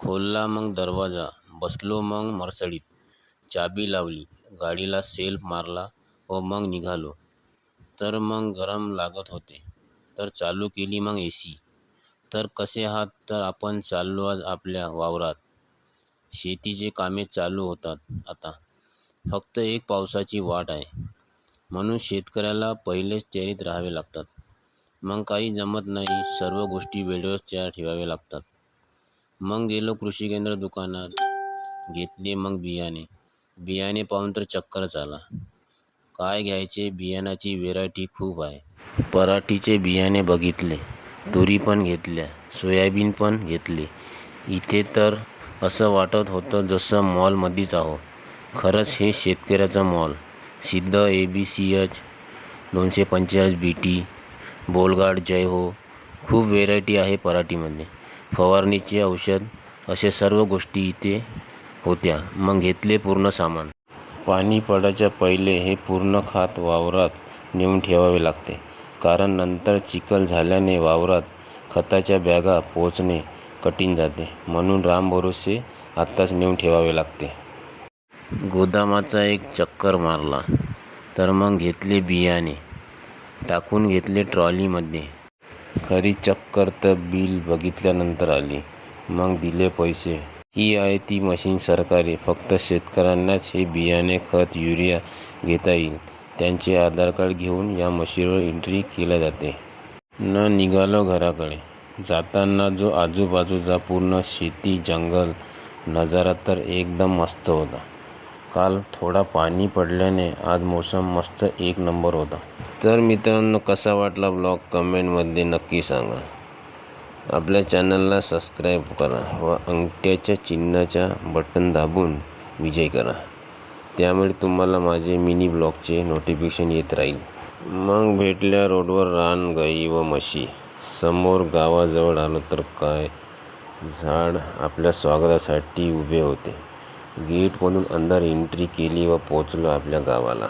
खोलला मग दरवाजा, बसलो मग मरसडीत. चाबी लावली, गाडीला सेल्फ मारला व मग निघालो. तर मग गरम लागत होते, तर चालू केली मग AC. तर कसे आहात? तर आपण चाललो आज आपल्या वावरात. शेतीचे कामे चालू होतात आता. फक्त एक पावसाची वाट आहे. म्हणून शेतकऱ्याला पहिलेच तयारीत राहावे लागतात. मग काही जमत नाही, सर्व गोष्टी वेळेवर तयार ठेवाव्या लागतात. मग गेलो कृषी केंद्र दुकानात, घेतले मग बियाणे पाहून तर चक्करच आला. काय घ्यायचे? बियाणाची व्हेरायटी खूप आहे. पराठीचे बियाणे बघितले, तुरी पण घेतल्या, सोयाबीन पण घेतले. इथे तर असं वाटत होतं जसं मॉलमध्येच आहो. खरंच हे शेतकऱ्याचं मॉल. सिद्ध ABCH 245 BT, बोलगाड, जय हो. खूप व्हेरायटी आहे पराठीमध्ये. फवारणीचे औषध, असे सर्व गोष्टी इथे होत्या. मग घेतले पूर्ण सामान. पाणी पडायच्या पहिले हे पूर्ण खात वावरात नेऊन ठेवावे लागते, कारण नंतर चिखल झाल्याने वावरात खताच्या बॅगा पोहोचणे कठीण जाते. म्हणून रामभरोसे आत्ताच नेऊन ठेवावे लागते. गोदामाचा एक चक्कर मारला, तर मग घेतले बियाणे, टाकून घेतले ट्रॉलीमध्ये. खरी चक्कर तर बिल बघितल्यानंतर आली. मग दिले पैसे. ही आहे ती मशीन सरकारी. फक्त शेतकऱ्यांनाच हे बियाणे, खत, युरिया घेता येईल. त्यांचे आधार कार्ड घेऊन या मशीनवर एंट्री केली जाते. निघालो घराकडे. जाताना जो आजूबाजूचा पूर्ण शेती, जंगल नजारा तर एकदम मस्त होता. काल थोडा पाणी पडल्याने आज मोसम मस्त एक नंबर होता. तर मित्रांनो, कसा वाटला ब्लॉग कमेंटमध्ये नक्की सांगा. आपल्या चॅनलला सबस्क्राईब करा व अंगठ्याच्या चिन्हाच्या बटन दाबून विजय करा. त्यामुळे तुम्हाला माझे मिनी ब्लॉगचे नोटिफिकेशन येत राहील. मग भेटल्या रोडवर रान, गाई व म्हशी. समोर गावाजवळ आलो तर काय झाड आपल्या स्वागतासाठी उभे होते. गेटमधून अंदर एंट्री केली व पोचलो आपल्या गावाला.